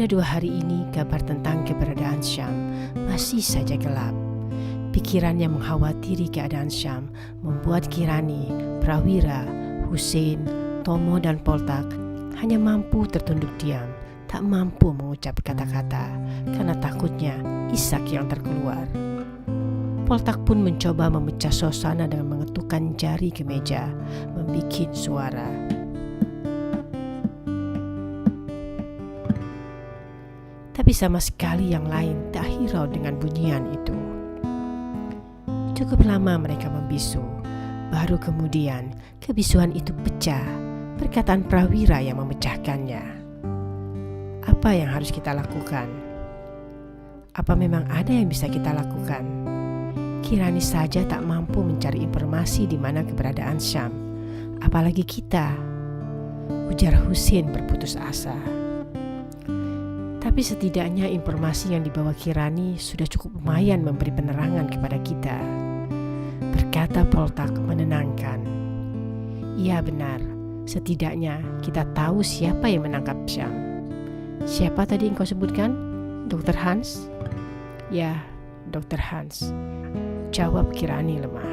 Sudah 2 hari ini kabar tentang keberadaan Syam masih saja gelap. Pikirannya mengkhawatiri keadaan Syam membuat Kirani, Prawira, Hussein, Tomo dan Poltak hanya mampu tertunduk diam, tak mampu mengucap kata-kata karena takutnya isak yang terkeluar. Poltak pun mencoba memecah suasana dengan mengetukkan jari ke meja, membikin suara. Tapi sama sekali yang lain tak hirau dengan bunyian itu. Cukup lama mereka membisu, baru kemudian kebisuan itu pecah, perkataan Prawira yang memecahkannya. Apa yang harus kita lakukan? Apa memang ada yang bisa kita lakukan? Kirani saja tak mampu mencari informasi di mana keberadaan Syam, apalagi kita, ujar Hussein berputus asa. Tapi setidaknya informasi yang dibawa Kirani sudah cukup lumayan memberi penerangan kepada kita, berkata Poltak menenangkan. Iya benar, setidaknya kita tahu siapa yang menangkap Syam. Siapa tadi yang kau sebutkan? Dr. Hans? Ya, Dr. Hans, jawab Kirani lemah.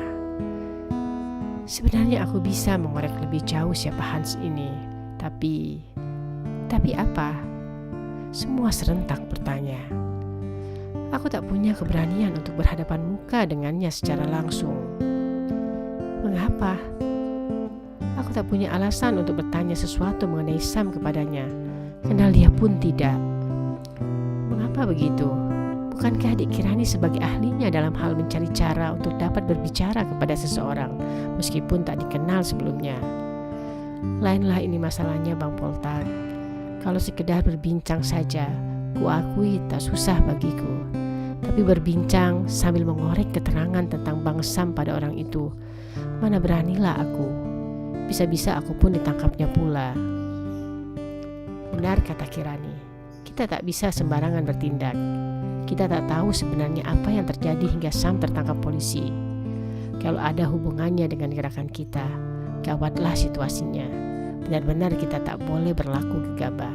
Sebenarnya aku bisa mengorek lebih jauh siapa Hans ini, tapi apa? Semua serentak bertanya. Aku tak punya keberanian untuk berhadapan muka dengannya secara langsung. Mengapa? Aku tak punya alasan untuk bertanya sesuatu mengenai Syam kepadanya, kenal dia pun tidak. Mengapa begitu? Bukankah adik Kirani sebagai ahlinya dalam hal mencari cara untuk dapat berbicara kepada seseorang meskipun tak dikenal sebelumnya? Lainlah ini masalahnya Bang Poltak. Kalau sekedar berbincang saja, kuakui tak susah bagiku. Tapi berbincang sambil mengorek keterangan tentang Bang Syam pada orang itu, mana beranilah aku. Bisa-bisa aku pun ditangkapnya pula. Benar kata Kirani, kita tak bisa sembarangan bertindak. Kita tak tahu sebenarnya apa yang terjadi hingga Syam tertangkap polisi. Kalau ada hubungannya dengan gerakan kita, gawatlah situasinya. Benar-benar kita tak boleh berlaku gegabah.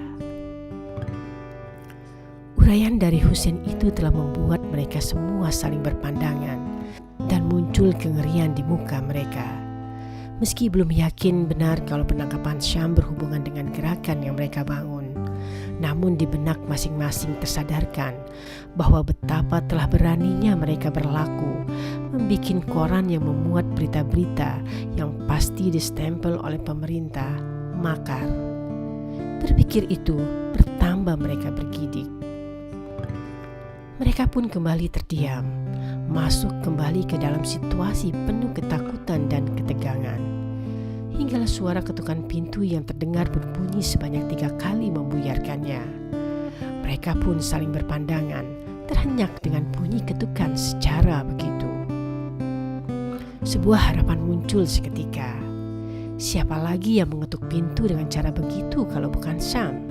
Uraian dari Hussein itu telah membuat mereka semua saling berpandangan dan muncul kengerian di muka mereka. Meski belum yakin benar kalau penangkapan Syam berhubungan dengan gerakan yang mereka bangun, namun di benak masing-masing tersadarkan bahwa betapa telah beraninya mereka berlaku, membikin koran yang memuat berita-berita yang pasti distempel oleh pemerintah makar. Berpikir itu bertambah mereka bergidik. Mereka pun kembali terdiam, masuk kembali ke dalam situasi penuh ketakutan dan ketegangan. Hinggalah suara ketukan pintu yang terdengar berbunyi sebanyak 3 kali membuyarkannya. Mereka pun saling berpandangan, terhenyak dengan bunyi ketukan secara begitu. Sebuah harapan muncul seketika. Siapa lagi yang mengetuk pintu dengan cara begitu kalau bukan Syam?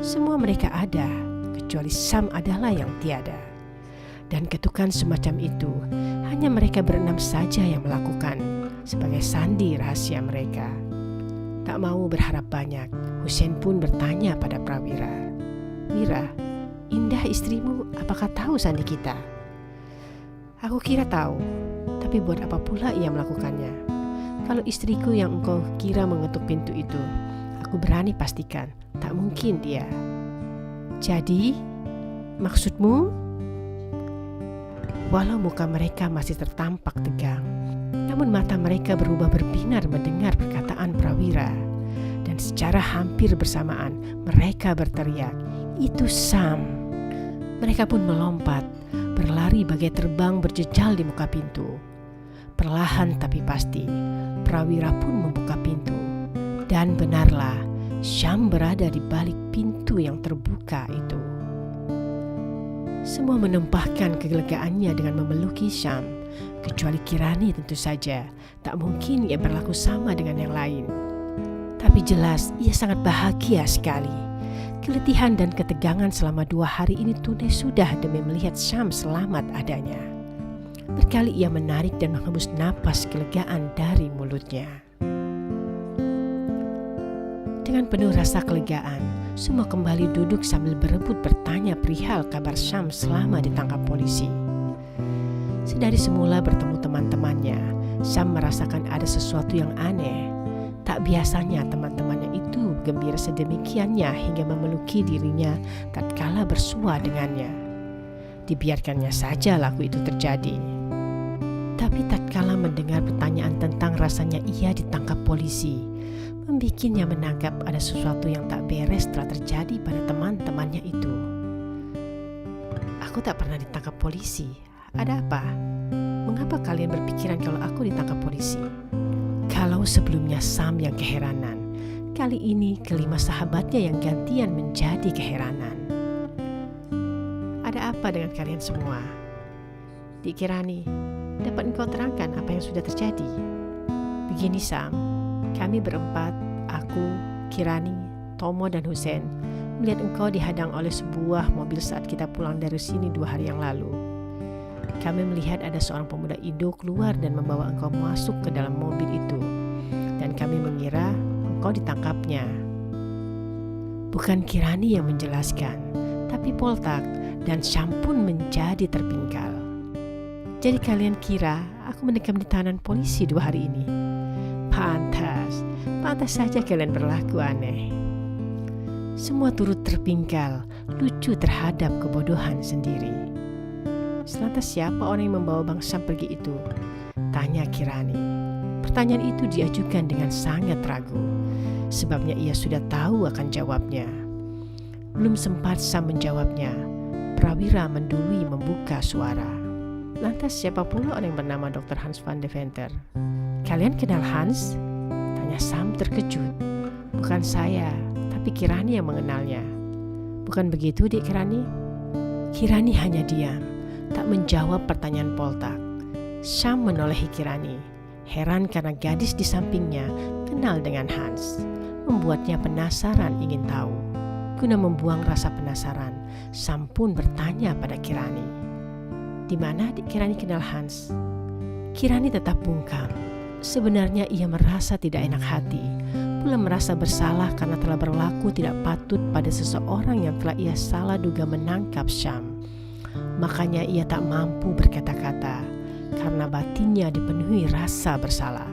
Semua mereka ada, kecuali Syam adalah yang tiada. Dan ketukan semacam itu hanya mereka berenam saja yang melakukan, sebagai sandi rahasia mereka. Tak mau berharap banyak, Hussein pun bertanya pada Prawira. Wira, Indah istrimu apakah tahu sandi kita? Aku kira tahu, tapi buat apa pula ia melakukannya? Kalau istriku yang engkau kira mengetuk pintu itu, aku berani pastikan tak mungkin dia. Jadi, maksudmu? Walau muka mereka masih tertampak tegang, namun mata mereka berubah berbinar mendengar perkataan Prawira. Dan secara hampir bersamaan mereka berteriak, "Itu Syam!" Mereka pun melompat, berlari bagai terbang berjejal di muka pintu. Perlahan tapi pasti, Prawira pun membuka pintu. Dan benarlah, Syam berada di balik pintu yang terbuka itu. Semua menempahkan kegelegaannya dengan memeluki Syam, kecuali Kirani tentu saja. Tak mungkin ia berlaku sama dengan yang lain. Tapi jelas ia sangat bahagia sekali. Keletihan dan ketegangan selama 2 hari ini tunai sudah demi melihat Syam selamat adanya. Berkali ia menarik dan menghembus napas kelegaan dari mulutnya. Dengan penuh rasa kelegaan, semua kembali duduk sambil berebut bertanya perihal kabar Syam selama ditangkap polisi. Sedari semula bertemu teman-temannya, Syam merasakan ada sesuatu yang aneh. Tak biasanya teman-temannya itu gembira sedemikiannya hingga memeluki dirinya tatkala bersua dengannya. Dibiarkannya saja laku itu terjadi. Tapi tatkala mendengar pertanyaan tentang rasanya ia ditangkap polisi, membikinnya menangkap ada sesuatu yang tak beres telah terjadi pada teman-temannya itu. Aku tak pernah ditangkap polisi. Ada apa? Mengapa kalian berpikiran kalau aku ditangkap polisi? Kalau sebelumnya Sam yang keheranan, kali ini kelima sahabatnya yang gantian menjadi keheranan. Ada apa dengan kalian semua? Dik Kirani, dapat engkau terangkan apa yang sudah terjadi? Begini Sam, kami berempat, aku, Kirani, Tomo dan Hussein, melihat engkau dihadang oleh sebuah mobil saat kita pulang dari sini 2 hari yang lalu. Kami melihat ada seorang pemuda Indo keluar dan membawa engkau masuk ke dalam mobil itu. Dan kami mengira engkau ditangkapnya. Bukan Kirani yang menjelaskan, tapi Poltak dan Syam pun menjadi terpingkal. Jadi kalian kira aku mendekam di tahanan polisi 2 hari ini? Pantas saja kalian berlaku aneh. Semua turut terpingkal, lucu terhadap kebodohan sendiri. Selantas siapa orang yang membawa Bang Syam pergi itu? Tanya Kirani. Pertanyaan itu diajukan dengan sangat ragu, sebabnya ia sudah tahu akan jawabnya. Belum sempat Syam menjawabnya, Prawira mendului membuka suara. Lantas siapa pula orang yang bernama Dr. Hans van Deventer? Kalian kenal Hans? Tanya Syam terkejut. Bukan saya, tapi Kirani yang mengenalnya. Bukan begitu, Dik Kirani? Kirani hanya diam, tak menjawab pertanyaan Poltak. Syam menolehi Kirani, heran karena gadis di sampingnya kenal dengan Hans. Membuatnya penasaran ingin tahu. Guna membuang rasa penasaran, Syam pun bertanya pada Kirani, di mana Dik Kirani kenal Hans? Kirani tetap bungkam. Sebenarnya ia merasa tidak enak hati, pula merasa bersalah karena telah berlaku tidak patut pada seseorang yang telah ia salah duga menangkap Syam. Makanya ia tak mampu berkata-kata karena batinnya dipenuhi rasa bersalah.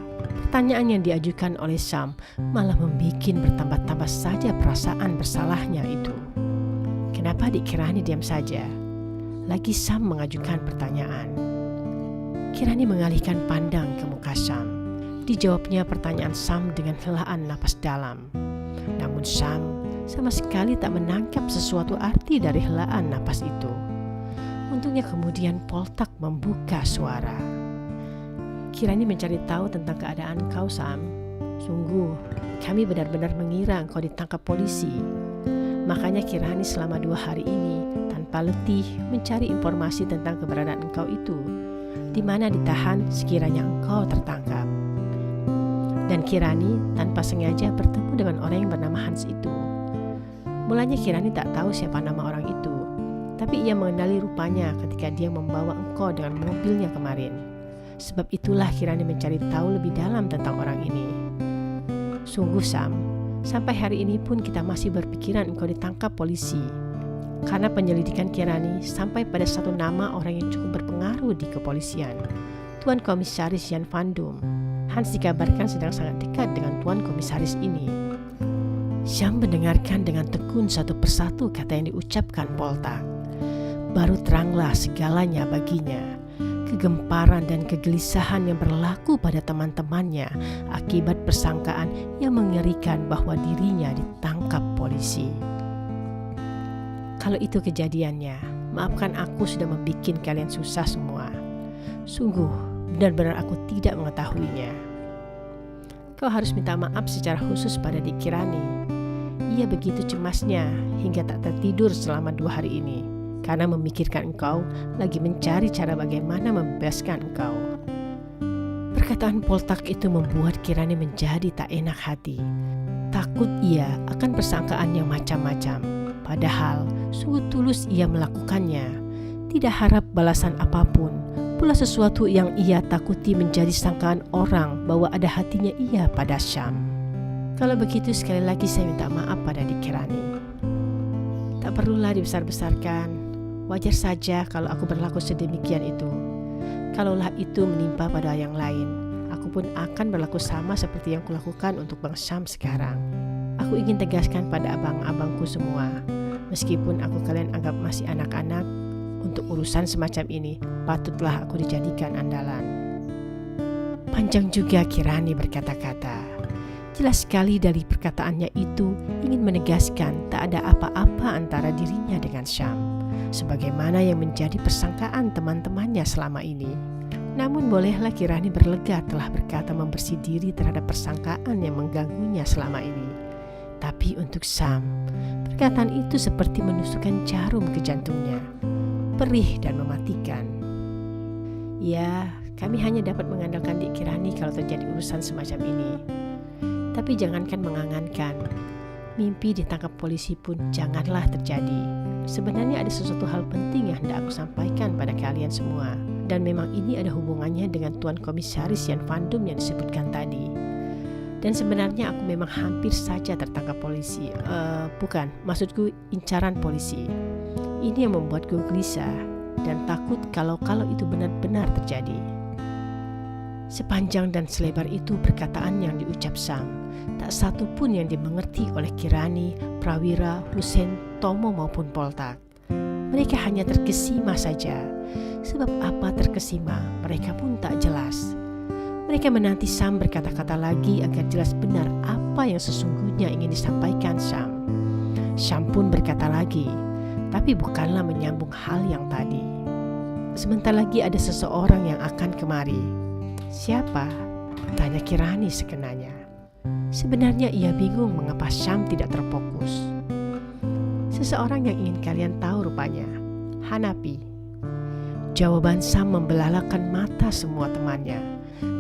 Pertanyaan yang diajukan oleh Syam malah membuat bertambah-tambah saja perasaan bersalahnya itu. Kenapa Dik Kirani diam saja? Lagi Syam mengajukan pertanyaan. Kirani mengalihkan pandang ke muka Syam. Dijawabnya pertanyaan Syam dengan helaan napas dalam. Namun Syam sama sekali tak menangkap sesuatu arti dari helaan napas itu. Untungnya kemudian Poltak membuka suara. Kirani mencari tahu tentang keadaan kau, Syam. Sungguh, kami benar-benar mengira engkau ditangkap polisi. Makanya Kirani selama 2 hari ini tanpa letih mencari informasi tentang keberadaan engkau itu, di mana ditahan sekiranya engkau tertangkap. Dan Kirani tanpa sengaja bertemu dengan orang yang bernama Hans itu. Mulanya Kirani tak tahu siapa nama orang itu, tapi ia mengenali rupanya ketika dia membawa engkau dengan mobilnya kemarin. Sebab itulah Kirani mencari tahu lebih dalam tentang orang ini. Sungguh Syam, sampai hari ini pun kita masih berpikiran engkau ditangkap polisi. Karena penyelidikan Kirani sampai pada satu nama orang yang cukup berpengaruh di kepolisian, Tuan Komisaris Jan van Dum. Hans dikabarkan sedang sangat dekat dengan Tuan Komisaris ini. Syam mendengarkan dengan tekun satu persatu kata yang diucapkan Poltak. Baru teranglah segalanya baginya. Kegemparan dan kegelisahan yang berlaku pada teman-temannya akibat persangkaan yang mengerikan bahwa dirinya ditangkap polisi. Kalau itu kejadiannya, maafkan aku sudah membuat kalian susah semua. Sungguh, benar-benar aku tidak mengetahuinya. Kau harus minta maaf secara khusus pada Dik Kirani. Ia begitu cemasnya hingga tak tertidur selama 2 hari ini, karena memikirkan engkau lagi mencari cara bagaimana membebaskan engkau. Perkataan Poltak itu membuat Kirani menjadi tak enak hati. Takut ia akan persangkaan yang macam-macam. Padahal sungguh tulus ia melakukannya. Tidak harap balasan apapun. Pula sesuatu yang ia takuti menjadi sangkaan orang bahwa ada hatinya ia pada Syam. Kalau begitu sekali lagi saya minta maaf pada Dik Kirani. Tak perlulah dibesar-besarkan. Wajar saja kalau aku berlaku sedemikian itu. Kalaulah itu menimpa pada yang lain, aku pun akan berlaku sama seperti yang kulakukan untuk Bang Syam sekarang. Aku ingin tegaskan pada abang-abangku semua, meskipun aku kalian anggap masih anak-anak, untuk urusan semacam ini patutlah aku dijadikan andalan. Panjang juga Kirani berkata-kata. Jelas sekali dari perkataannya itu ingin menegaskan tak ada apa-apa antara dirinya dengan Syam, sebagaimana yang menjadi persangkaan teman-temannya selama ini. Namun bolehlah Kirani berlega telah berkata membersih diri terhadap persangkaan yang mengganggunya selama ini. Tapi untuk Syam, perkataan itu seperti menusukkan jarum ke jantungnya, perih dan mematikan. Ya, kami hanya dapat mengandalkan Dik Kirani kalau terjadi urusan semacam ini. Tapi jangankan mengangankan, mimpi ditangkap polisi pun janganlah terjadi. Sebenarnya ada sesuatu hal penting yang hendak aku sampaikan pada kalian semua. Dan memang ini ada hubungannya dengan Tuan Komisaris Jan Vandum yang disebutkan tadi. Dan sebenarnya aku memang hampir saja tertangkap polisi. Bukan, maksudku incaran polisi. Ini yang membuatku gelisah dan takut kalau itu benar-benar terjadi. Sepanjang dan selebar itu perkataan yang diucap Syam, tak satu pun yang dimengerti oleh Kirani, Prawira, Hussein, Tomo maupun Poltak. Mereka hanya terkesima saja. Sebab apa terkesima, mereka pun tak jelas. Mereka menanti Syam berkata-kata lagi agar jelas benar apa yang sesungguhnya ingin disampaikan Syam. Syam pun berkata lagi, tapi bukanlah menyambung hal yang tadi. Sebentar lagi ada seseorang yang akan kemari. Siapa? Tanya Kirani sekenanya. Sebenarnya ia bingung mengapa Syam tidak terfokus. Seseorang yang ingin kalian tahu rupanya, Hanapi. Jawaban Syam membelalakan mata semua temannya.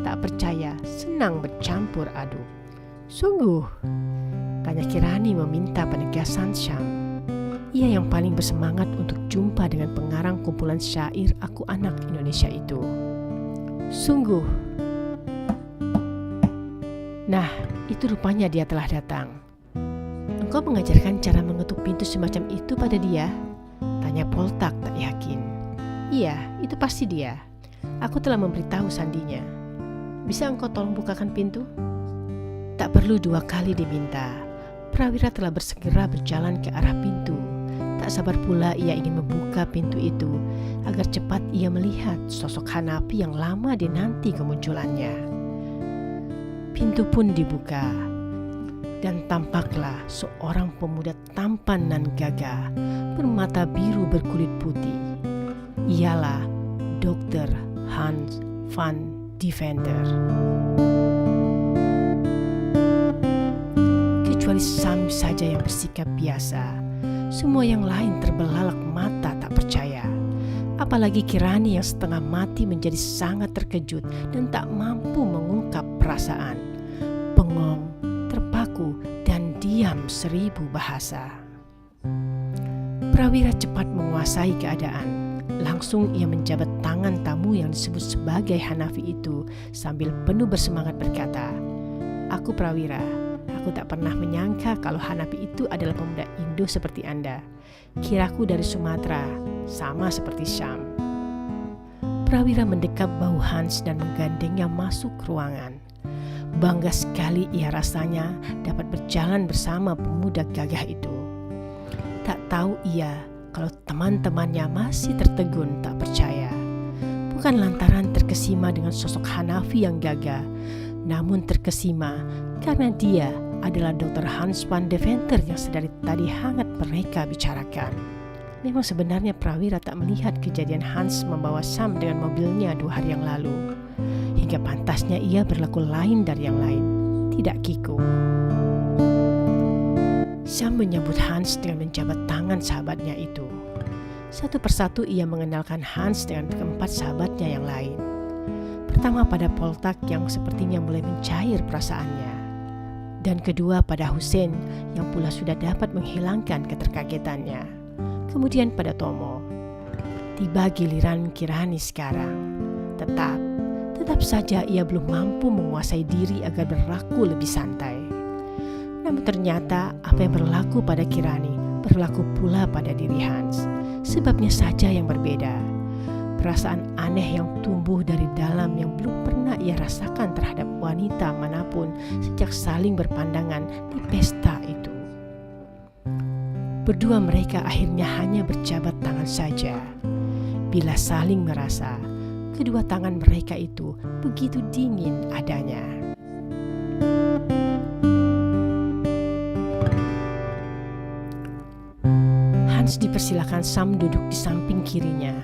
Tak percaya, senang bercampur aduk. Sungguh? Tanya Kirani meminta penegasan Syam. Ia yang paling bersemangat untuk jumpa dengan pengarang kumpulan syair Aku Anak Indonesia itu. Sungguh. Nah, itu rupanya dia telah datang. Engkau mengajarkan cara mengetuk pintu semacam itu pada dia? Tanya Poltak tak yakin. Iya, itu pasti dia. Aku telah memberitahu sandinya. Bisa engkau tolong bukakan pintu? Tak perlu dua kali diminta. Prawira telah bersegera berjalan ke arah pintu. Tak sabar pula ia ingin membuka pintu itu agar cepat ia melihat sosok Hanapi yang lama dinanti kemunculannya. Pintu pun dibuka dan tampaklah seorang pemuda tampan dan gagah bermata biru berkulit putih. Ialah Dr. Hans van Deventer. Kecuali Syam saja yang bersikap biasa. Semua yang lain terbelalak mata tak percaya. Apalagi Kirani yang setengah mati menjadi sangat terkejut dan tak mampu mengungkap perasaan. Bengong, terpaku, dan diam 1000 bahasa. Prawira cepat menguasai keadaan. Langsung ia menjabat tangan tamu yang disebut sebagai Hanafi itu sambil penuh bersemangat berkata, "Aku Prawira. Aku tak pernah menyangka kalau Hanapi itu adalah pemuda Indo seperti Anda. Kiraku dari Sumatera, sama seperti Syam." Prawira mendekap bahu Hans dan menggandengnya masuk ruangan. Bangga sekali ia rasanya dapat berjalan bersama pemuda gagah itu. Tak tahu ia kalau teman-temannya masih tertegun tak percaya. Bukan lantaran terkesima dengan sosok Hanafi yang gagah, namun terkesima karena dia adalah Dr. Hans van Deventer yang sedari tadi hangat mereka bicarakan. Memang sebenarnya Prawira tak melihat kejadian Hans membawa Syam dengan mobilnya 2 hari yang lalu. Hingga pantasnya ia berlaku lain dari yang lain, tidak kikuk. Syam menyambut Hans dengan menjabat tangan sahabatnya itu. Satu persatu ia mengenalkan Hans dengan keempat sahabatnya yang lain. Pertama pada Poltak yang sepertinya mulai mencair perasaannya. Dan kedua pada Hussein yang pula sudah dapat menghilangkan keterkagetannya. Kemudian pada Tomo. Tiba giliran Kirani sekarang. Tetap saja ia belum mampu menguasai diri agar berlaku lebih santai. Namun ternyata apa yang berlaku pada Kirani berlaku pula pada diri Hans. Sebabnya saja yang berbeda. Perasaan aneh yang tumbuh dari dalam yang belum pernah ia rasakan terhadap wanita manapun sejak saling berpandangan di pesta itu. Berdua mereka akhirnya hanya berjabat tangan saja. Bila saling merasa, kedua tangan mereka itu begitu dingin adanya. Hans dipersilakan Sam duduk di samping kirinya,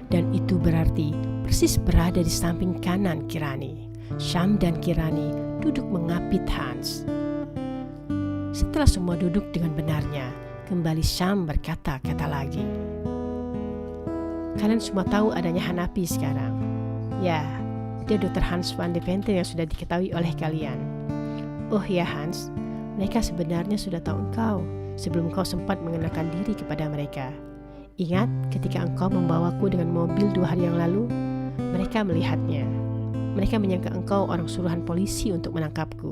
dan itu berarti persis berada di samping kanan Kirani. Sam dan Kirani duduk mengapit Hans. Setelah semua duduk dengan benarnya, kembali Sam berkata-kata lagi. Kalian semua tahu adanya Hanapi sekarang. Ya, dia Dr. Hans van de Venter yang sudah diketahui oleh kalian. Oh ya Hans, mereka sebenarnya sudah tahu engkau sebelum kau sempat mengenalkan diri kepada mereka. Ingat ketika engkau membawaku dengan mobil 2 hari yang lalu? Mereka melihatnya. Mereka menyangka engkau orang suruhan polisi untuk menangkapku.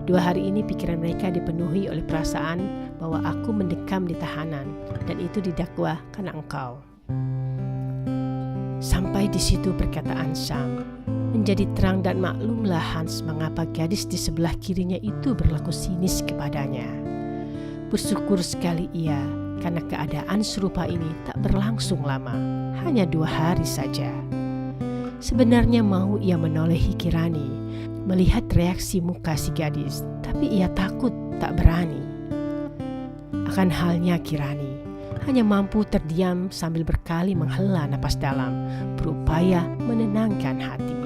2 hari ini pikiran mereka dipenuhi oleh perasaan bahwa aku mendekam di tahanan, dan itu didakwa karena engkau. Sampai di situ perkataan Sam. Menjadi terang dan maklumlah Hans mengapa gadis di sebelah kirinya itu berlaku sinis kepadanya. Bersyukur sekali ia karena keadaan serupa ini tak berlangsung lama, hanya 2 hari saja. Sebenarnya mau ia menolehi Kirani, melihat reaksi muka si gadis, tapi ia takut, tak berani. Akan halnya Kirani, hanya mampu terdiam sambil berkali menghela napas dalam, berupaya menenangkan hati.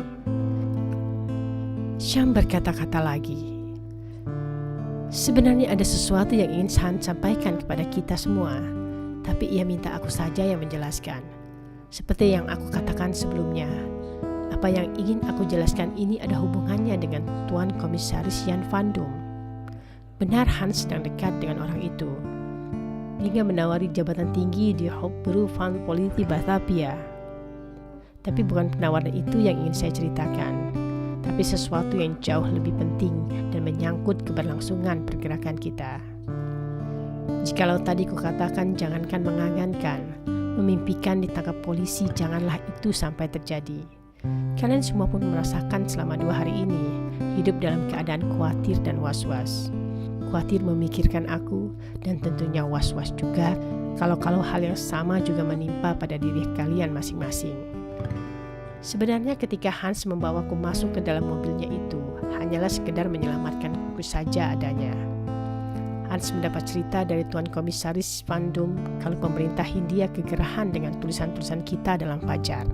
Syam berkata-kata lagi. Sebenarnya ada sesuatu yang ingin Hans sampaikan kepada kita semua, tapi ia minta aku saja yang menjelaskan. Seperti yang aku katakan sebelumnya, apa yang ingin aku jelaskan ini ada hubungannya dengan Tuan Komisaris Jan van Dum. Benar Hans sedang dekat dengan orang itu, hingga menawari jabatan tinggi di Hofburu van Politie Batavia. Tapi bukan penawaran itu yang ingin saya ceritakan, tapi sesuatu yang jauh lebih penting dan menyangkut keberlangsungan pergerakan kita. Jikalau tadi kukatakan jangankan mengangankan, memimpikan ditangkap polisi, janganlah itu sampai terjadi. Kalian semua pun merasakan selama 2 hari ini hidup dalam keadaan khawatir dan was-was. Khawatir memikirkan aku, dan tentunya was-was juga kalau hal yang sama juga menimpa pada diri kalian masing-masing. Sebenarnya ketika Hans membawaku masuk ke dalam mobilnya itu hanyalah sekedar menyelamatkanku saja adanya. Hans mendapat cerita dari Tuan Komisaris Van Dum kalau pemerintah Hindia kegerahan dengan tulisan-tulisan kita dalam Fajar.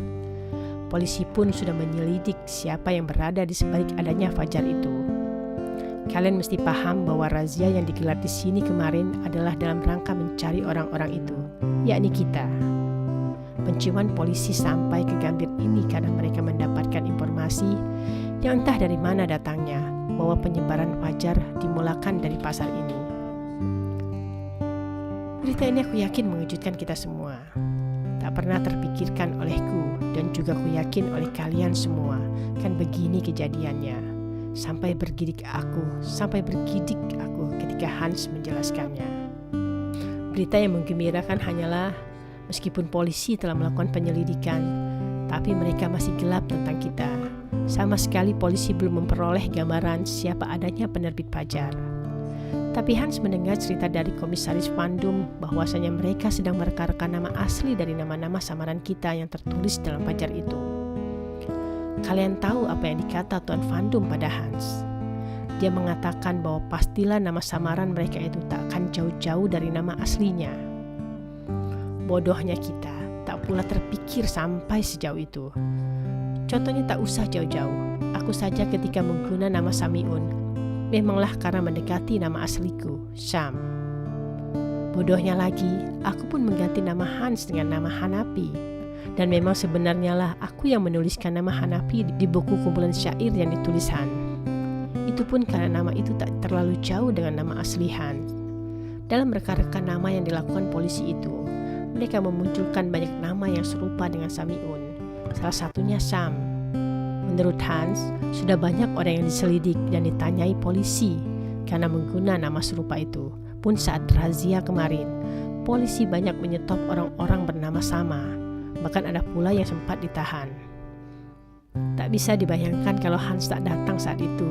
Polisi pun sudah menyelidik siapa yang berada di sebalik adanya Fajar itu. Kalian mesti paham bahwa razia yang digelar di sini kemarin adalah dalam rangka mencari orang-orang itu, yakni kita. Penciuman polisi sampai ke Gambir ini karena mereka mendapatkan informasi yang entah dari mana datangnya bahwa penyebaran Fajar dimulakan dari pasar ini. Berita ini aku yakin mengejutkan kita semua. Tak pernah terpikirkan olehku dan juga aku yakin oleh kalian semua kan begini kejadiannya. Sampai bergidik aku ketika Hans menjelaskannya. Berita yang menggembirakan hanyalah meskipun polisi telah melakukan penyelidikan, tapi mereka masih gelap tentang kita. Sama sekali polisi belum memperoleh gambaran siapa adanya penerbit Fajar. Tapi Hans mendengar cerita dari Komisaris Van Dum bahwasanya mereka sedang mereka-reka nama asli dari nama-nama samaran kita yang tertulis dalam Fajar itu. Kalian tahu apa yang dikata Tuan Van Dum pada Hans? Dia mengatakan bahwa pastilah nama samaran mereka itu tak akan jauh-jauh dari nama aslinya. Bodohnya kita tak pula terpikir sampai sejauh itu. Contohnya tak usah jauh-jauh. Aku saja ketika menggunakan nama Samiun, memanglah karena mendekati nama asliku, Sam. Bodohnya lagi, aku pun mengganti nama Hans dengan nama Hanapi. Dan memang sebenarnya lah aku yang menuliskan nama Hanapi di buku kumpulan syair yang ditulis Han. Itu pun karena nama itu tak terlalu jauh dengan nama asli Han. Dalam reka-reka nama yang dilakukan polisi itu, mereka memunculkan banyak nama yang serupa dengan Samiun. Salah satunya Sam. Menurut Hans, sudah banyak orang yang diselidik dan ditanyai polisi, karena mengguna nama serupa itu. Pun saat razia kemarin, polisi banyak menyetop orang-orang bernama sama. Bahkan ada pula yang sempat ditahan. Tak bisa dibayangkan kalau Hans tak datang saat itu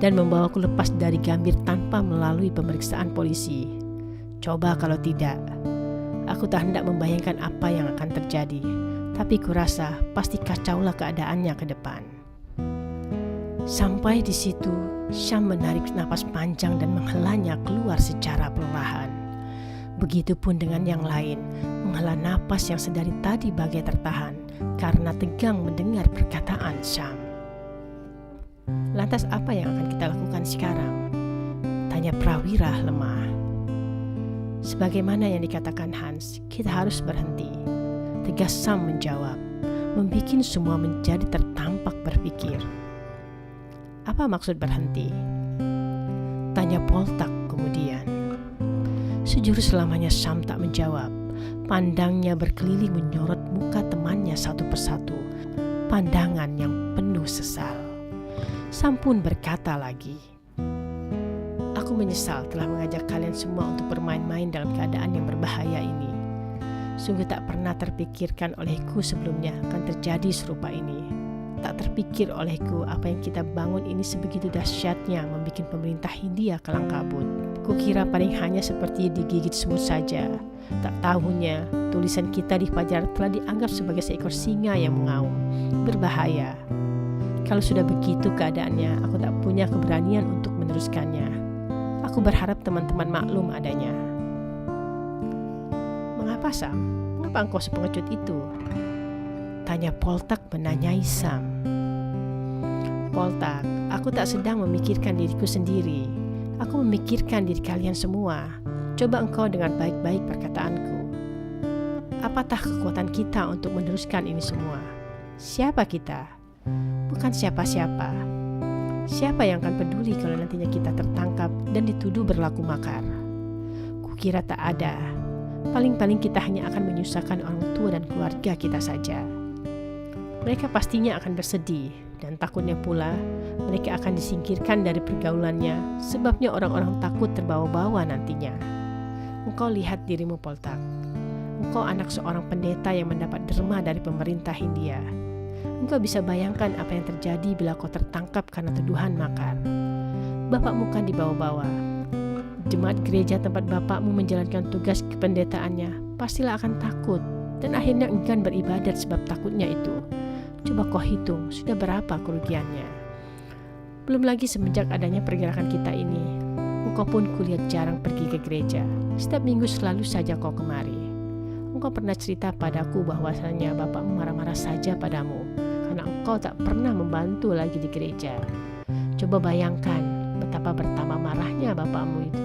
dan membawaku lepas dari Gambir tanpa melalui pemeriksaan polisi. Coba kalau tidak. Aku tak hendak membayangkan apa yang akan terjadi, tapi kurasa pasti kacaulah keadaannya ke depan. Sampai di situ, Syam menarik napas panjang dan menghelanya keluar secara perlahan. Begitupun dengan yang lain, menghela napas yang sedari tadi bagai tertahan karena tegang mendengar perkataan Syam. Lantas apa yang akan kita lakukan sekarang? Tanya Prawira lemah. Sebagaimana yang dikatakan Hans, kita harus berhenti. Tegas Sam menjawab, membikin semua menjadi tertampak berpikir. Apa maksud berhenti? Tanya Poltak kemudian. Sejurus selamanya Sam tak menjawab. Pandangnya berkeliling menyorot muka temannya satu persatu. Pandangan yang penuh sesal. Sam pun berkata lagi, aku menyesal telah mengajak kalian semua untuk bermain-main dalam keadaan yang berbahaya ini. Sungguh tak pernah terpikirkan olehku sebelumnya akan terjadi serupa ini. Tak terpikir olehku apa yang kita bangun ini sebegitu dahsyatnya membuat pemerintah Hindia kelang kabut. Kukira paling hanya seperti digigit semut saja. Tak tahunya tulisan kita di Fajar telah dianggap sebagai seekor singa yang mengaum. Berbahaya. Kalau sudah begitu keadaannya, aku tak punya keberanian untuk meneruskannya. Aku berharap teman-teman maklum adanya. Mengapa Sam? Mengapa engkau sepengecut itu? Tanya Poltak menanyai Sam. Poltak, aku tak sedang memikirkan diriku sendiri. Aku memikirkan diri kalian semua. Coba engkau dengar baik-baik perkataanku. Apatah kekuatan kita untuk meneruskan ini semua? Siapa kita? Bukan siapa-siapa. Siapa yang akan peduli kalau nantinya kita tertangkap dan dituduh berlaku makar? Kukira tak ada. Paling-paling kita hanya akan menyusahkan orang tua dan keluarga kita saja. Mereka pastinya akan bersedih dan takutnya pula mereka akan disingkirkan dari pergaulannya sebabnya orang-orang takut terbawa-bawa nantinya. Engkau lihat dirimu Poltak. Engkau anak seorang pendeta yang mendapat derma dari pemerintah Hindia. Engkau bisa bayangkan apa yang terjadi bila kau tertangkap karena tuduhan makar. Bapakmu kan dibawa-bawa. Jemaat gereja tempat bapakmu menjalankan tugas kependetaannya pastilah akan takut dan akhirnya enggan beribadat sebab takutnya itu. Coba kau hitung sudah berapa kerugiannya. Belum lagi semenjak adanya pergerakan kita ini, engkau pun kulihat jarang pergi ke gereja. Setiap minggu selalu saja kau kemari. Engkau pernah cerita padaku bahwasanya bapakmu marah-marah saja padamu karena engkau tak pernah membantu lagi di gereja. Coba bayangkan betapa bertambah marahnya bapakmu itu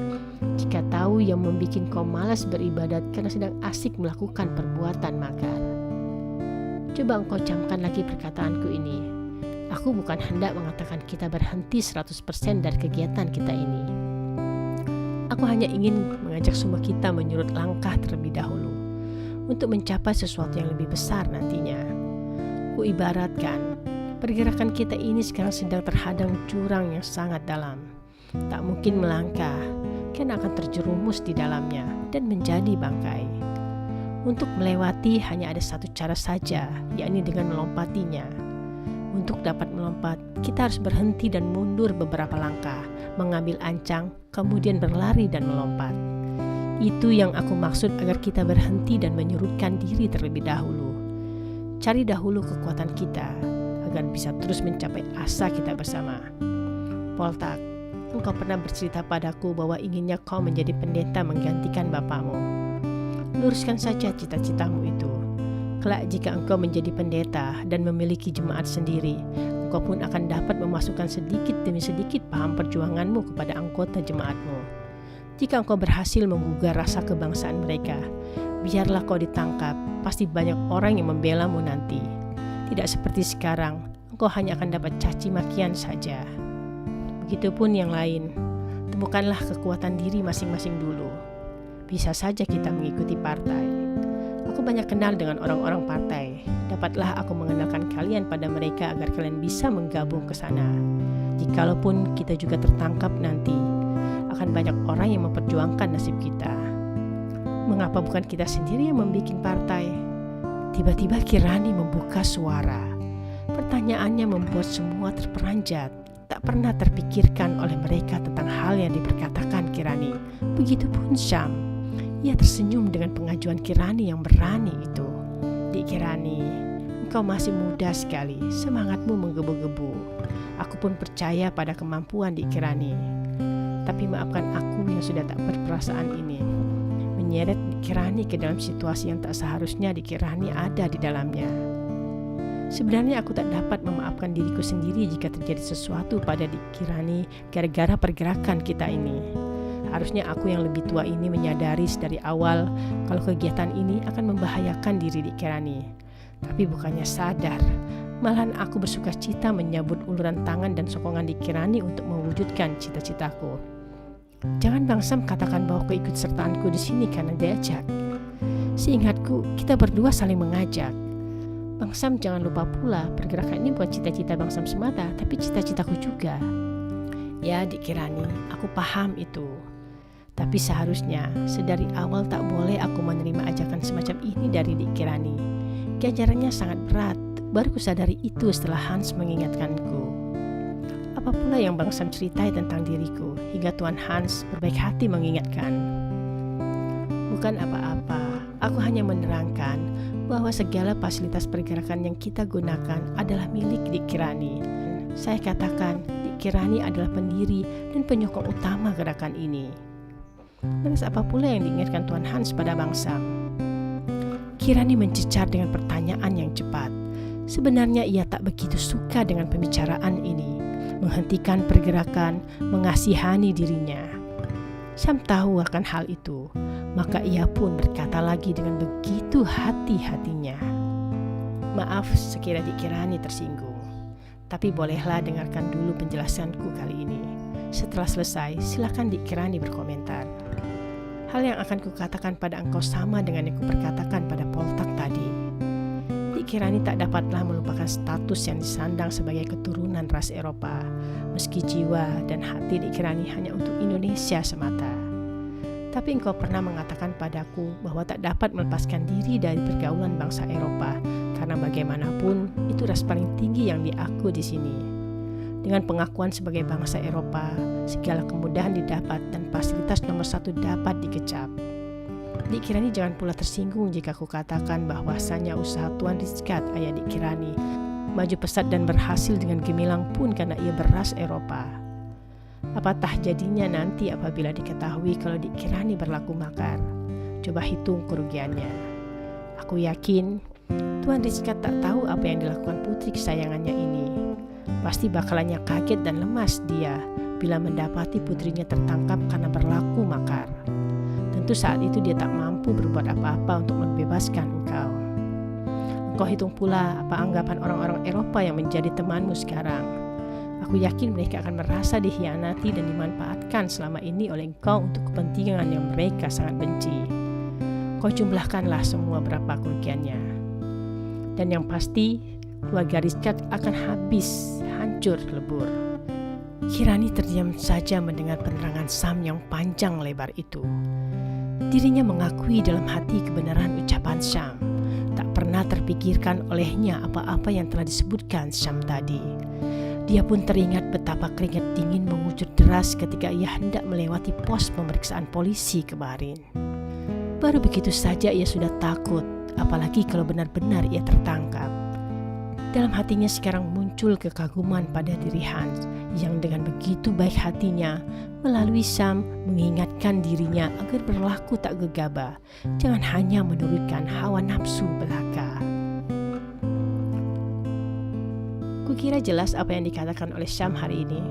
jika tahu yang membuat kau malas beribadat karena sedang asik melakukan perbuatan makar. Coba engkau camkan lagi perkataanku ini. Aku bukan hendak mengatakan kita berhenti 100% dari kegiatan kita ini. Aku hanya ingin mengajak semua kita menyurut langkah terlebih dahulu untuk mencapai sesuatu yang lebih besar nantinya. Kuibaratkan, pergerakan kita ini sekarang sedang terhadang jurang yang sangat dalam. Tak mungkin melangkah, karena akan terjerumus di dalamnya dan menjadi bangkai. Untuk melewati hanya ada satu cara saja, yakni dengan melompatinya. Untuk dapat melompat, kita harus berhenti dan mundur beberapa langkah, mengambil ancang, kemudian berlari dan melompat. Itu yang aku maksud agar kita berhenti dan menyurutkan diri terlebih dahulu. Cari dahulu kekuatan kita, agar bisa terus mencapai asa kita bersama. Poltak, engkau pernah bercerita padaku bahwa inginnya kau menjadi pendeta menggantikan bapakmu. Luruskan saja cita-citamu itu. Kelak jika engkau menjadi pendeta dan memiliki jemaat sendiri, engkau pun akan dapat memasukkan sedikit demi sedikit paham perjuanganmu kepada anggota jemaatmu. Jika engkau berhasil menggugah rasa kebangsaan mereka, biarlah kau ditangkap, pasti banyak orang yang membelamu nanti. Tidak seperti sekarang, engkau hanya akan dapat caci makian saja. Begitupun yang lain, temukanlah kekuatan diri masing-masing dulu. Bisa saja kita mengikuti partai. Aku banyak kenal dengan orang-orang partai. Dapatlah aku mengenalkan kalian pada mereka agar kalian bisa menggabung ke sana. Jikalaupun kita juga tertangkap nanti, akan banyak orang yang memperjuangkan nasib kita. Mengapa bukan kita sendiri yang membuat partai? Tiba-tiba Kirani membuka suara. Pertanyaannya membuat semua terperanjat. Tak pernah terpikirkan oleh mereka tentang hal yang diperkatakan Kirani. Begitupun Syam. Ia tersenyum dengan pengajuan Kirani yang berani itu. Dik Kirani, engkau masih muda sekali, semangatmu menggebu-gebu. Aku pun percaya pada kemampuan Dik Kirani. Tapi maafkan aku yang sudah tak berperasaan ini. Menyeret Dik Kirani ke dalam situasi yang tak seharusnya Dik Kirani ada di dalamnya. Sebenarnya aku tak dapat memaafkan diriku sendiri jika terjadi sesuatu pada Dik Kirani gara-gara pergerakan kita ini. Harusnya aku yang lebih tua ini menyadari dari awal kalau kegiatan ini akan membahayakan diri Dik Kirani. Tapi bukannya sadar, malahan aku bersuka cita menyambut uluran tangan dan sokongan Dik Kirani untuk mewujudkan cita-citaku. Jangan Bang Sam katakan bahwa keikutsertaanku di sini karena diajak. Seingatku, kita berdua saling mengajak. Bang Sam jangan lupa pula, pergerakan ini bukan cita-cita Bang Sam semata, tapi cita-citaku juga. Ya Dik Kirani, aku paham itu. Tapi seharusnya, sedari awal tak boleh aku menerima ajakan semacam ini dari Dik Kirani. Ganjarannya sangat berat, baru kusadari itu setelah Hans mengingatkanku. Apa pula yang Bang Sam ceritai tentang diriku, hingga Tuan Hans berbaik hati mengingatkan. Bukan apa-apa, aku hanya menerangkan bahwa segala fasilitas pergerakan yang kita gunakan adalah milik Dik Kirani. Saya katakan, Dik Kirani adalah pendiri dan penyokong utama gerakan ini. Lantas apa pula yang diingatkan Tuan Hans pada Bang Sam? Kirani mencecar dengan pertanyaan yang cepat. Sebenarnya ia tak begitu suka dengan pembicaraan ini. Menghentikan pergerakan, mengasihani dirinya. Sam tahu akan hal itu, maka ia pun berkata lagi dengan begitu hati-hatinya. Maaf sekira Dik Kirani tersinggung, tapi bolehlah dengarkan dulu penjelasanku kali ini. Setelah selesai, silakan Dik Kirani berkomentar. Hal yang akan kukatakan pada engkau sama dengan yang kuperkatakan pada Poltak tadi. Dik Kirani tak dapatlah melupakan status yang disandang sebagai keturunan ras Eropa, meski jiwa dan hati Dik Kirani hanya untuk Indonesia semata. Tapi engkau pernah mengatakan padaku bahwa tak dapat melepaskan diri dari pergaulan bangsa Eropa, karena bagaimanapun itu ras paling tinggi yang diaku di sini. Dengan pengakuan sebagai bangsa Eropa, segala kemudahan didapat dan fasilitas nomor satu dapat dikecap. Dik Kirani jangan pula tersinggung jika aku katakan bahwasanya usaha Tuan Rizkat ayah Dik Kirani maju pesat dan berhasil dengan gemilang pun karena ia beras Eropa. Apatah jadinya nanti apabila diketahui kalau Dik Kirani berlaku makar? Coba hitung kerugiannya. Aku yakin Tuan Rizkat tak tahu apa yang dilakukan putri kesayangannya ini. Pasti bakalannya kaget dan lemas dia bila mendapati putrinya tertangkap karena berlaku makar. Tentu saat itu dia tak mampu berbuat apa-apa untuk membebaskan engkau. Engkau hitung pula apa anggapan orang-orang Eropa yang menjadi temanmu sekarang. Aku yakin mereka akan merasa dikhianati dan dimanfaatkan selama ini oleh engkau untuk kepentingan yang mereka sangat benci. Kau jumlahkanlah semua berapa kerugiannya. Dan yang pasti, keluarga Rizkat akan habis, hancur lebur. Kirani terdiam saja mendengar penerangan Sam yang panjang lebar itu. Dirinya mengakui dalam hati kebenaran ucapan Sam. Tak pernah terpikirkan olehnya apa-apa yang telah disebutkan Sam tadi. Dia pun teringat betapa keringat dingin mengucur deras ketika ia hendak melewati pos pemeriksaan polisi kemarin. Baru begitu saja ia sudah takut, apalagi kalau benar-benar ia tertangkap. Dalam hatinya sekarang muncul kekaguman pada diri Hans yang dengan begitu baik hatinya melalui Sam mengingatkan dirinya agar berlaku tak gegabah, jangan hanya menurutkan hawa nafsu belaka. Kukira jelas apa yang dikatakan oleh Syam hari ini.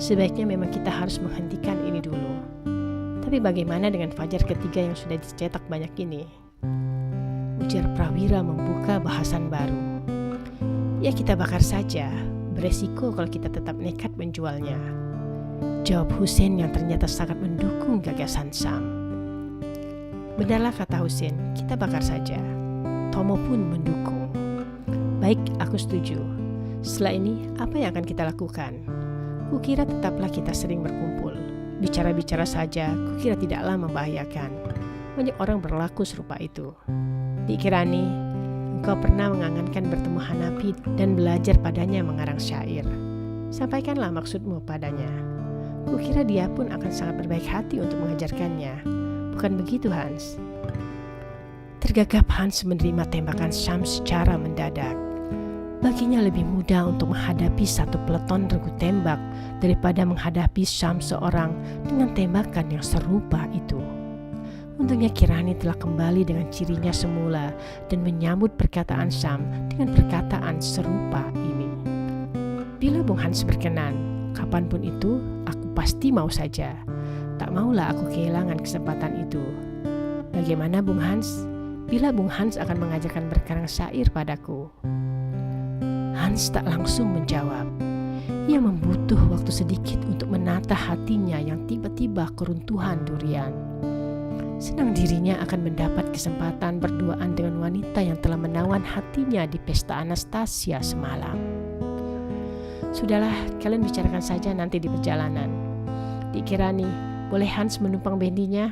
Sebaiknya memang kita harus menghentikan ini dulu. Tapi bagaimana dengan fajar ketiga yang sudah dicetak banyak ini? Ujar Prawira membuka bahasan baru. Ya kita bakar saja, beresiko kalau kita tetap nekat menjualnya. Jawab Husein yang ternyata sangat mendukung gagasan Sam. Benarlah kata Husein, kita bakar saja. Tomo pun mendukung. Baik, aku setuju. Setelah ini, apa yang akan kita lakukan? Kukira tetaplah kita sering berkumpul. Bicara-bicara saja, kukira tidaklah membahayakan. Banyak orang berlaku serupa itu. Dik Kirani, engkau pernah mengangankan bertemu Hanapi dan belajar padanya mengarang syair. Sampaikanlah maksudmu padanya. Kukira dia pun akan sangat berbaik hati untuk mengajarkannya. Bukan begitu, Hans? Tergagap Hans menerima tembakan Syam secara mendadak. Baginya lebih mudah untuk menghadapi satu peleton regu tembak daripada menghadapi Syam seorang dengan tembakan yang serupa itu. Untungnya Kirani telah kembali dengan cirinya semula dan menyambut perkataan Syam dengan perkataan serupa ini. Bila Bung Hans berkenan, kapanpun itu, aku pasti mau saja. Tak maulah aku kehilangan kesempatan itu. Bagaimana Bung Hans? Bila Bung Hans akan mengajarkan berkarang syair padaku? Hans tak langsung menjawab. Ia membutuh waktu sedikit untuk menata hatinya yang tiba-tiba keruntuhan durian. Senang dirinya akan mendapat kesempatan berduaan dengan wanita yang telah menawan hatinya di pesta Anastasia semalam. Sudahlah, kalian bicarakan saja nanti di perjalanan. Dik Kirani, boleh Hans menumpang bendinya?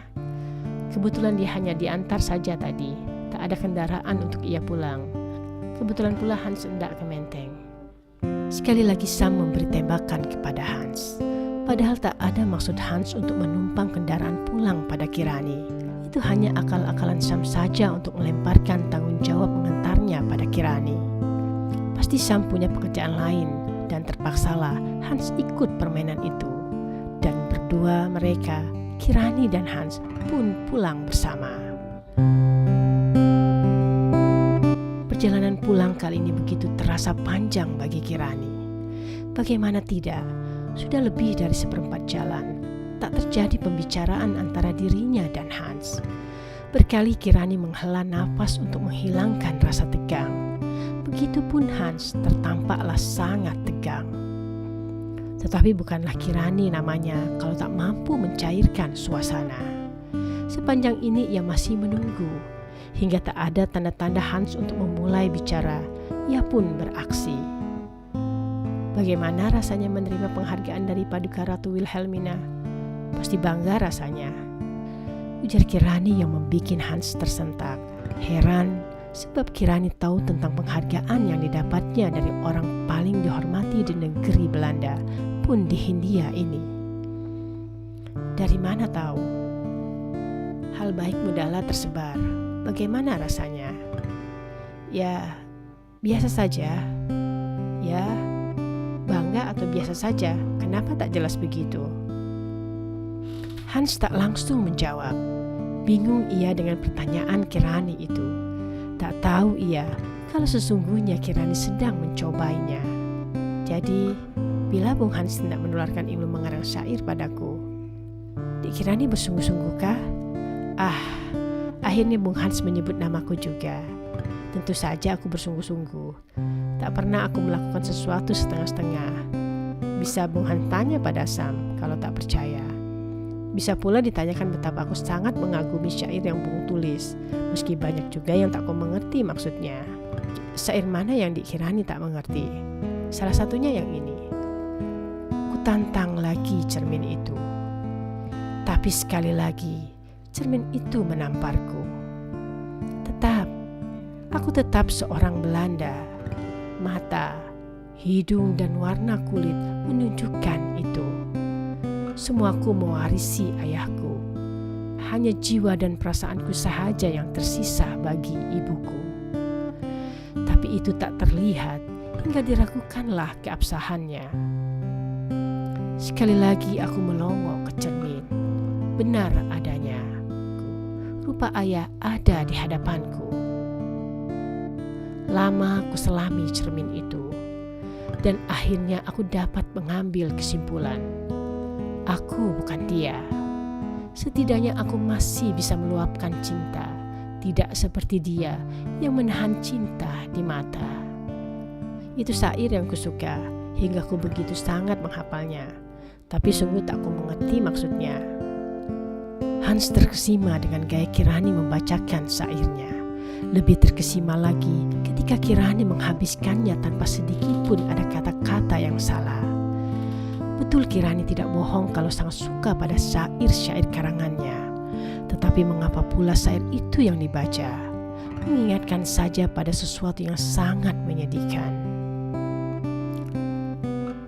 Kebetulan dia hanya diantar saja tadi. Tak ada kendaraan untuk ia pulang. Kebetulan pula Hans hendak ke Menteng. Sekali lagi Sam memberi tembakan kepada Hans. Padahal tak ada maksud Hans untuk menumpang kendaraan pulang pada Kirani. Itu hanya akal-akalan Sam saja untuk melemparkan tanggung jawab mengantarnya pada Kirani. Pasti Sam punya pekerjaan lain dan terpaksalah Hans ikut permainan itu. Dan berdua mereka, Kirani dan Hans, pun pulang bersama. Perjalanan pulang kali ini begitu terasa panjang bagi Kirani. Bagaimana tidak, sudah lebih dari seperempat jalan, tak terjadi pembicaraan antara dirinya dan Hans. Berkali Kirani menghela nafas untuk menghilangkan rasa tegang. Begitupun Hans tertampaklah sangat tegang. Tetapi bukanlah Kirani namanya kalau tak mampu mencairkan suasana. Sepanjang ini ia masih menunggu. Hingga tak ada tanda-tanda Hans untuk memulai bicara, ia pun beraksi. Bagaimana rasanya menerima penghargaan dari Paduka Ratu Wilhelmina? Pasti bangga rasanya. Ujar Kirani yang membuat Hans tersentak. Heran, sebab Kirani tahu tentang penghargaan yang didapatnya dari orang paling dihormati di negeri Belanda, pun di Hindia ini. Dari mana tahu? Hal baik mudahlah tersebar. Bagaimana rasanya? Ya, biasa saja. Ya, bangga atau biasa saja? Kenapa tak jelas begitu? Hans tak langsung menjawab. Bingung ia dengan pertanyaan Kirani itu. Tak tahu ia kalau sesungguhnya Kirani sedang mencobainya. Jadi, bila Bung Hans hendak menularkan ilmu mengarang syair padaku, Dik Kirani bersungguh-sungguhkah? Akhirnya Bung Hans menyebut namaku juga. Tentu saja aku bersungguh-sungguh. Tak pernah aku melakukan sesuatu setengah-setengah. Bisa Bung Hans tanya pada Sam kalau tak percaya. Bisa pula ditanyakan betapa aku sangat mengagumi syair yang Bung tulis, meski banyak juga yang tak ku mengerti maksudnya. Syair mana yang Dik Kirani tak mengerti? Salah satunya yang ini. Ku tantang lagi cermin itu. Tapi sekali lagi, cermin itu menamparku. Aku tetap seorang Belanda. Mata, hidung dan warna kulit menunjukkan itu. Semuaku mewarisi ayahku. Hanya jiwa dan perasaanku sahaja yang tersisa bagi ibuku. Tapi itu tak terlihat hingga diragukanlah keabsahannya. Sekali lagi aku melongo ke cermin. Benar adanya. Rupa ayah ada di hadapanku. Lama aku selami cermin itu, dan akhirnya aku dapat mengambil kesimpulan. Aku bukan dia. Setidaknya aku masih bisa meluapkan cinta, tidak seperti dia yang menahan cinta di mata. Itu syair yang kusuka, hingga ku begitu sangat menghafalnya, tapi sungguh tak ku mengerti maksudnya. Hans terkesima dengan gaya Kirani membacakan syairnya. Lebih terkesima lagi ketika Kirani menghabiskannya tanpa sedikit pun ada kata-kata yang salah. Betul Kirani tidak bohong kalau sangat suka pada syair-syair karangannya. Tetapi mengapa pula syair itu yang dibaca? Mengingatkan saja pada sesuatu yang sangat menyedihkan.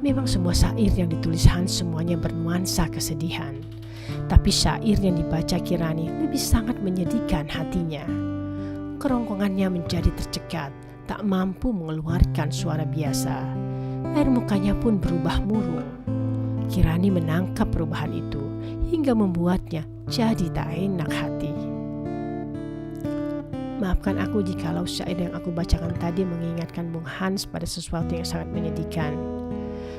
Memang semua syair yang ditulis Hans semuanya bernuansa kesedihan. Tapi syair yang dibaca Kirani lebih sangat menyedihkan hatinya. Kerongkongannya menjadi tercekat, tak mampu mengeluarkan suara biasa. Air mukanya pun berubah murung. Kirani menangkap perubahan itu hingga membuatnya jadi tak enak hati. Maafkan aku jikalau syair yang aku bacakan tadi mengingatkan Bung Hans pada sesuatu yang sangat menyedihkan.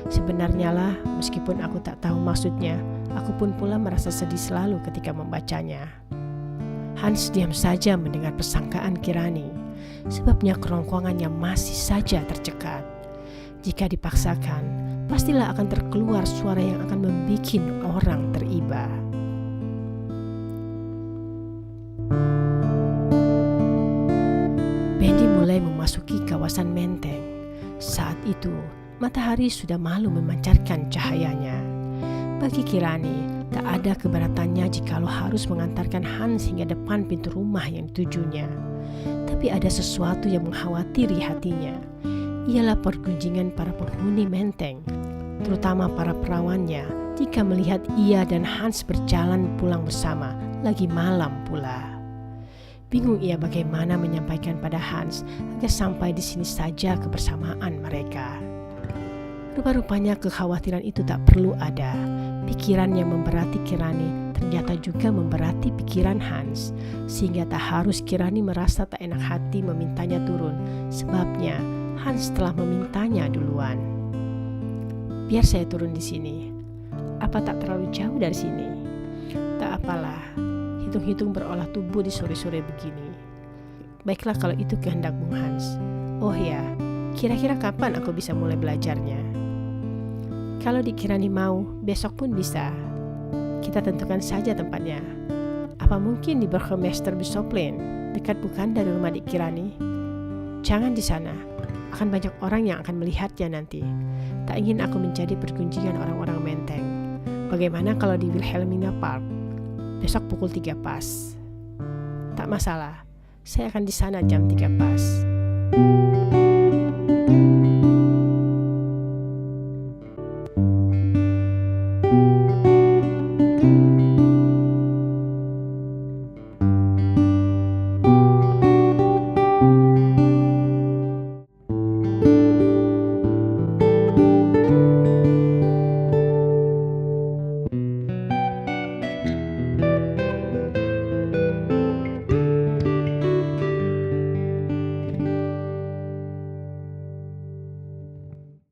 Sebenarnya lah, meskipun aku tak tahu maksudnya, aku pun pula merasa sedih selalu ketika membacanya. Hans diam saja mendengar persangkaan Kirani, sebabnya kerongkongannya masih saja tercekat. Jika dipaksakan, pastilah akan terkeluar suara yang akan membuat orang teriba. Bendy mulai memasuki kawasan Menteng. Saat itu, matahari sudah malu memancarkan cahayanya. Bagi Kirani, tak ada keberatannya jikalau harus mengantarkan Hans hingga depan pintu rumah yang ditujunya. Tapi ada sesuatu yang mengkhawatiri hatinya. Ialah pergunjingan para penghuni Menteng, terutama para perawannya, jika melihat ia dan Hans berjalan pulang bersama, lagi malam pula. Bingung ia bagaimana menyampaikan pada Hans agar sampai di sini saja kebersamaan mereka. Rupa-rupanya kekhawatiran itu tak perlu ada. Pikiran yang memberati Kirani ternyata juga memberati pikiran Hans, sehingga tak harus Kirani merasa tak enak hati memintanya turun, sebabnya Hans telah memintanya duluan. Biar saya turun di sini. Apa tak terlalu jauh dari sini? Tak apalah, hitung-hitung berolah tubuh di sore-sore begini. Baiklah kalau itu kehendak Bung Hans. Oh ya, kira-kira kapan aku bisa mulai belajarnya? Kalau dikirani mau, besok pun bisa. Kita tentukan saja tempatnya. Apa mungkin di Burgemeester Bisoplin? Dekat bukan dari rumah Dik Kirani? Jangan di sana. Akan banyak orang yang akan melihatnya nanti. Tak ingin aku menjadi pergunjingan orang-orang Menteng. Bagaimana kalau di Wilhelmina Park? Besok pukul 3 pas. Tak masalah. Saya akan di sana jam 3 pas.